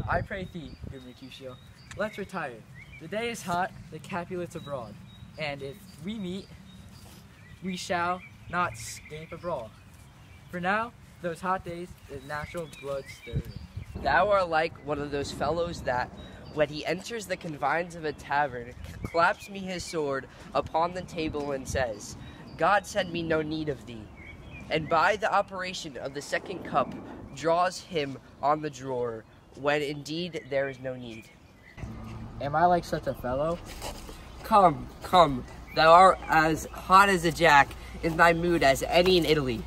I pray thee, good Mercutio, let's retire. The day is hot, the Capulets abroad, and if we meet, we shall not escape a brawl. For now, those hot days, the natural blood stirring. Thou art like one of those fellows that, when he enters the confines of a tavern, claps me his sword upon the table and says, God send me no need of thee, and by the operation of the second cup draws him on the drawer, when indeed there is no need. Am I like such a fellow? Come, come, thou art as hot as a jack in thy mood as any in Italy,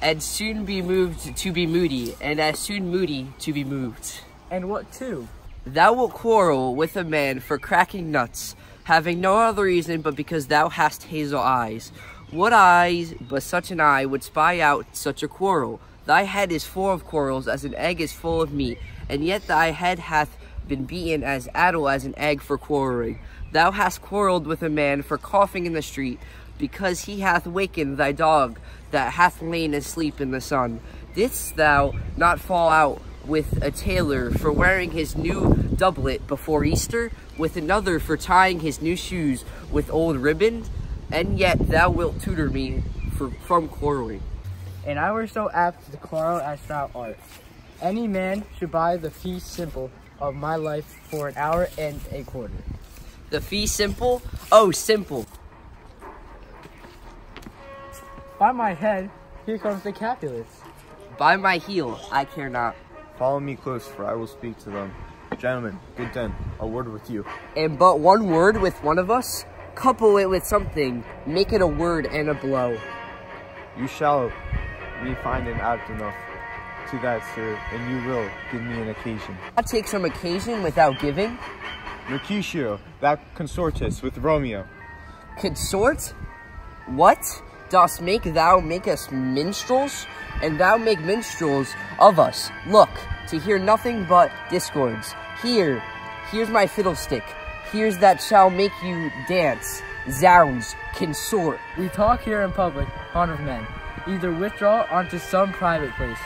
and soon be moved to be moody, and as soon moody to be moved. And what too? Thou wilt quarrel with a man for cracking nuts, having no other reason but because thou hast hazel eyes. What eyes but such an eye would spy out such a quarrel? Thy head is full of quarrels as an egg is full of meat, and yet thy head hath been beaten as addle as an egg for quarreling. Thou hast quarrelled with a man for coughing in the street, because he hath wakened thy dog that hath lain asleep in the sun. Didst thou not fall out with a tailor for wearing his new doublet before Easter, with another for tying his new shoes with old ribbon? And yet thou wilt tutor me from quarreling. And I were so apt to quarrel as thou art. Any man should buy the fee simple of my life for an hour and a quarter. The fee simple? Oh, simple. By my head, here comes the Capulets. By my heel, I care not. Follow me close, for I will speak to them. Gentlemen, good den, a word with you. And but one word with one of us? Couple it with something. Make it a word and a blow. You shall be fine and apt enough to that, sir, and you will give me an occasion. I take some occasion without giving. Mercutio, thou consortest with Romeo. Consort? What? Dost thou make us minstrels? And thou make minstrels of us. Look, to hear nothing but discords. Here's my fiddlestick. Here's that shall make you dance. Zounds, consort. We talk here in public, haunt of men. Either withdraw onto some private place,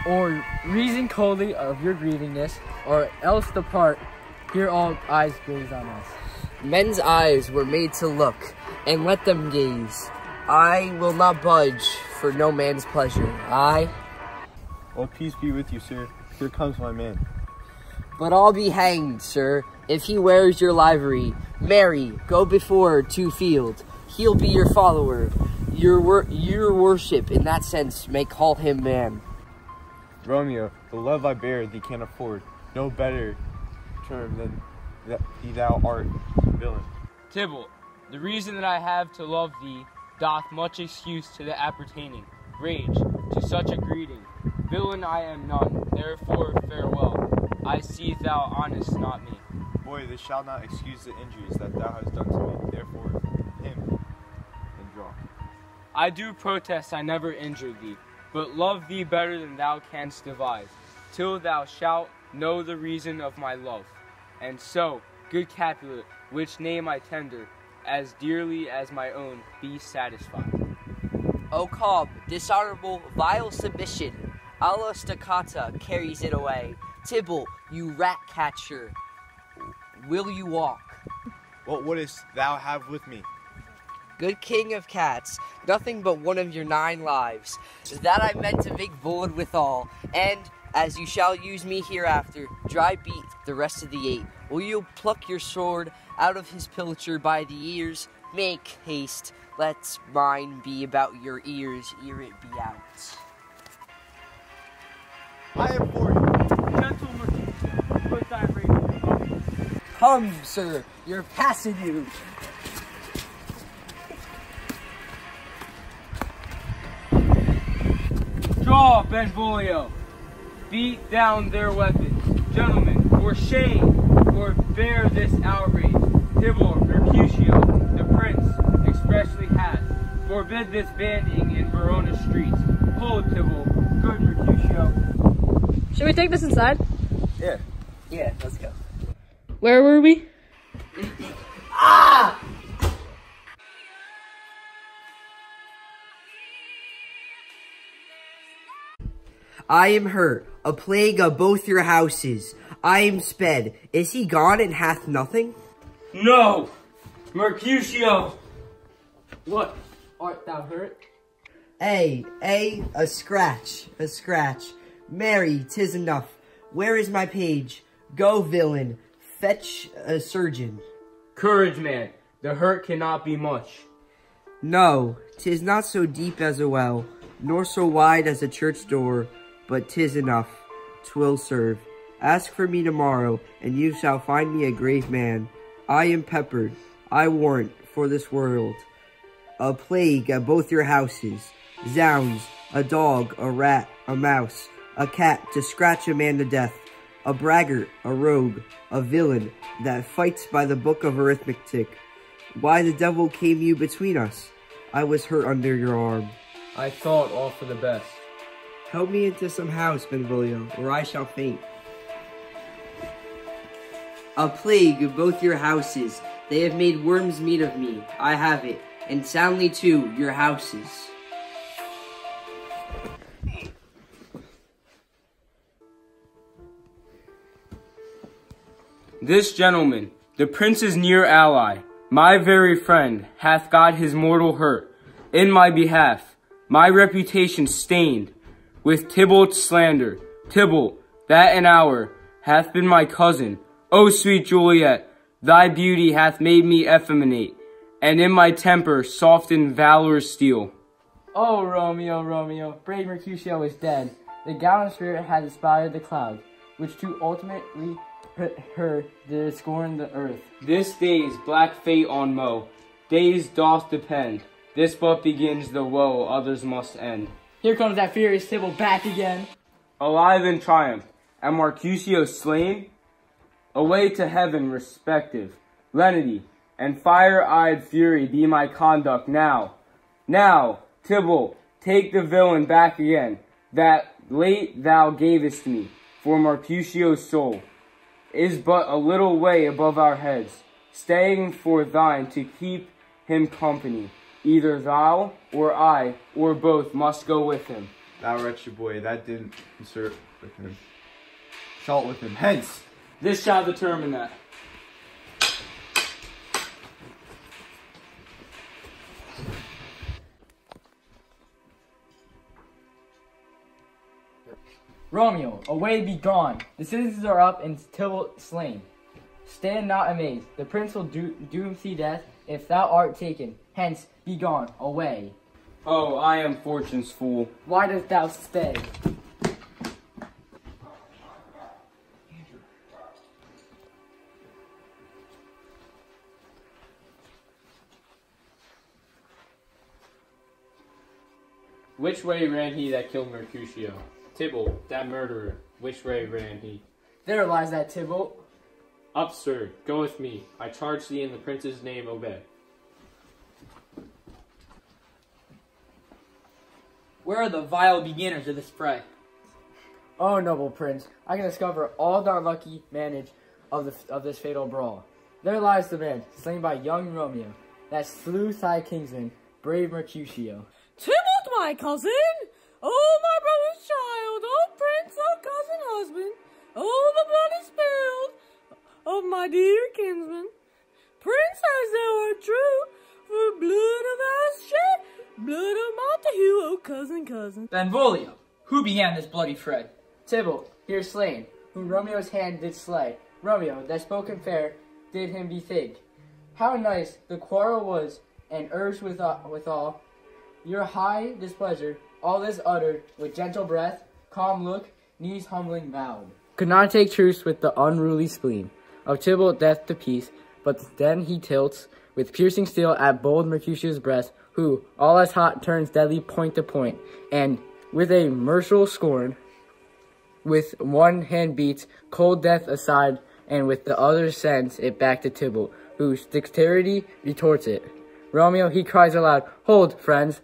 or reason coldly of your grievingness, or else depart. Here all eyes gaze on us. Men's eyes were made to look, and let them gaze. I will not budge for no man's pleasure. Well, peace be with you, sir. Here comes my man. But I'll be hanged, sir, if he wears your livery. Marry, go before to field. He'll be your follower. Your worship, in that sense, may call him man. Romeo, the love I bear thee can afford no better term than that thou art villain. Tybalt, the reason that I have to love thee doth much excuse to the appertaining rage to such a greeting. Villain I am none, therefore farewell. I see thou honest not me. Boy, this shall not excuse the injuries that thou hast done to me. Therefore, him and draw. I do protest I never injured thee, but love thee better than thou canst devise, till thou shalt know the reason of my love. And so, good Capulet, which name I tender, as dearly as my own, be satisfied. O calm, dishonorable, vile submission, alla staccata carries it away. Tybalt, you rat catcher, will you walk? What wouldst thou have with me? Good king of cats, nothing but one of your 9 lives, that I meant to make void withal, and, as you shall use me hereafter, dry beat the rest of the 8. Will you pluck your sword out of his pilcher by the ears? Make haste, let mine be about your ears, ere it be out. I am for you. Gentle Mercutio, put thy rapier. Come, sir, you're passing you. Draw, Benvolio. Beat down their weapons. Gentlemen, for shame, forbear this outrage. Tybalt, Mercutio, the prince, expressly hath forbid this banding in Verona streets. Hold, Tybalt, good Mercutio. Should we take this inside? Yeah. Yeah, let's go. Where were we? Ah! I am hurt. A plague of both your houses. I am sped. Is he gone and hath nothing? No! Mercutio! What? Art thou hurt? A scratch, a scratch. Marry, 'tis enough. Where is my page? Go, villain, fetch a surgeon. Courage, man. The hurt cannot be much. No, 'tis not so deep as a well, nor so wide as a church door, but 'tis enough. 'Twill serve. Ask for me tomorrow, and you shall find me a grave man. I am peppered, I warrant, for this world. A plague at both your houses. Zounds, a dog, a rat, a mouse, a cat to scratch a man to death. A braggart, a rogue, a villain that fights by the book of arithmetic. Why the devil came you between us? I was hurt under your arm. I thought all for the best. Help me into some house, Benvolio, or I shall faint. A plague of both your houses. They have made worms meat of me. I have it, and soundly too your houses. This gentleman, the prince's near ally, my very friend, hath got his mortal hurt in my behalf, my reputation stained with Tybalt's slander. Tybalt, that an hour, hath been my cousin. O sweet Juliet, thy beauty hath made me effeminate, and in my temper softened valor's steel. Oh, Romeo, Romeo, brave Mercutio is dead. The gallant spirit has inspired the cloud, which to ultimately her did scorn the earth. This day's black fate on Mo, days doth depend. This but begins the woe others must end. Here comes that furious Tybalt back again. Alive in triumph, and Mercutio slain? Away to heaven respective, lenity, and fire-eyed fury be my conduct now. Now, Tybalt, take the villain back again, that late thou gavest me, for Mercutio's soul is but a little way above our heads, staying for thine to keep him company. Either thou, or I, or both must go with him. Thou wretched boy, that didn't consort with him. Shalt with him, hence! This shall determine that. Romeo, away be gone. The citizens are up and Tybalt slain. Stand not amazed. The prince will doom thee death if thou art taken. Hence, be gone, away. Oh, I am fortune's fool. Why dost thou stay? Which way ran he that killed Mercutio? Tybalt, that murderer, which way ran he? There lies that Tybalt. Up, sir, go with me. I charge thee in the prince's name, obey. Where are the vile beginners of this fray? Oh, noble prince, I can discover all the unlucky manage of this fatal brawl. There lies the man, slain by young Romeo, that slew thy kinsman, brave Mercutio. Tybalt, my cousin! Oh, my brother's child! Oh, prince, oh, cousin, husband! Oh, the blood is spilled of my dear kinsman. Prince, as thou art true, for blood of us shed, blood of Montague, oh, cousin, cousin. Benvolio, who began this bloody fray? Tybalt, here slain, whom Romeo's hand did slay. Romeo, that spoken fair, did him bethink. How nice the quarrel was, and urged withal, your high displeasure, all this uttered, with gentle breath, calm look, knees humbling bowed. Could not take truce with the unruly spleen of Tybalt death to peace, but then he tilts, with piercing steel at bold Mercutio's breast, who, all as hot, turns deadly point to point, and, with a merciful scorn, with one hand beats cold death aside, and with the other sends it back to Tybalt, whose dexterity retorts it. Romeo, he cries aloud, hold, friends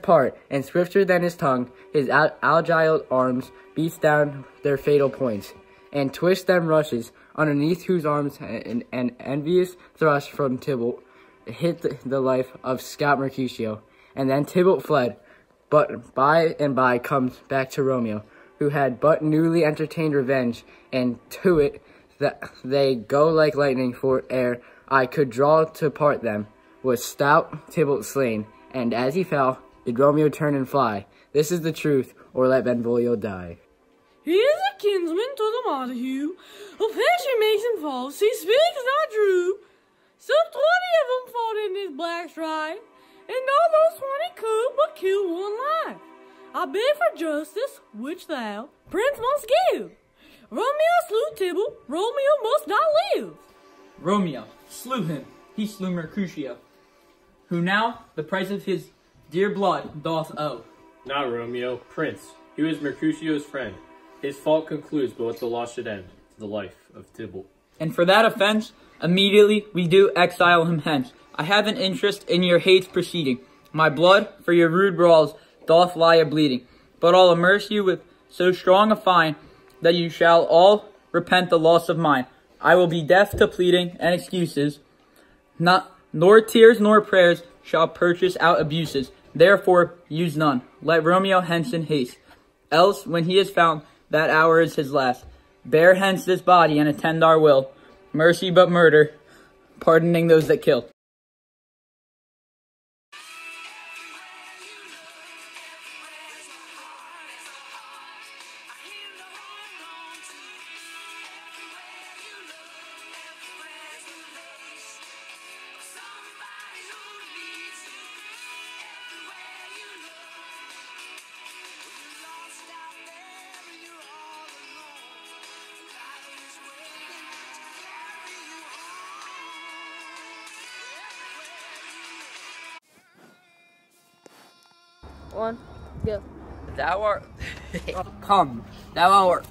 part, and swifter than his tongue, his agile arms beats down their fatal points, and twist them rushes, underneath whose arms an envious thrust from Tybalt hit the life of Scout Mercutio, and then Tybalt fled, but by and by comes back to Romeo, who had but newly entertained revenge, and to it that they go like lightning for ere I could draw to part them, was stout Tybalt slain, and as he fell, did Romeo turn and fly. This is the truth, or let Benvolio die. He is a kinsman to the Montague. Affection makes him false. He speaks not true. Some 20 of them fought in this black strife, and all those 20 could but kill one life. I beg for justice, which thou, prince, must give. Romeo slew Tybalt, Romeo must not live. Romeo slew him, he slew Mercutio, who now the price of his dear blood doth owe. Not Romeo, prince. He was Mercutio's friend. His fault concludes, but with the loss should end, the life of Tybalt. And for that offense, immediately we do exile him hence. I have an interest in your hates proceeding. My blood for your rude brawls doth lie a-bleeding. But I'll immerse you with so strong a fine that you shall all repent the loss of mine. I will be deaf to pleading and excuses. Nor tears nor prayers shall purchase out abuses. Therefore use none. Let Romeo hence in haste. Else, when he is found, that hour is his last. Bear hence this body and attend our will. Mercy but murder, pardoning those that kill. One, go. Thou art... Come. Thou art...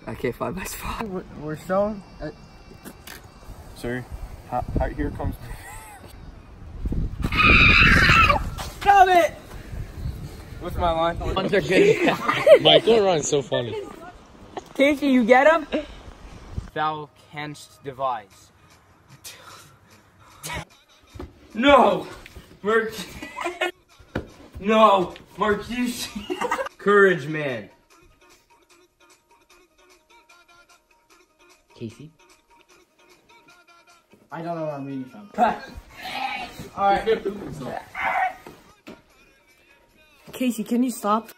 Okay, 5 by 5. We're shown. Sir, here comes. Stop it! What's my line? Ones are good. Mike, don't run so funny. Casey, you get him? Thou canst devise. No! No! Marcus! Courage, man. Casey? I don't know where I'm reading from. Alright. Casey, can you stop?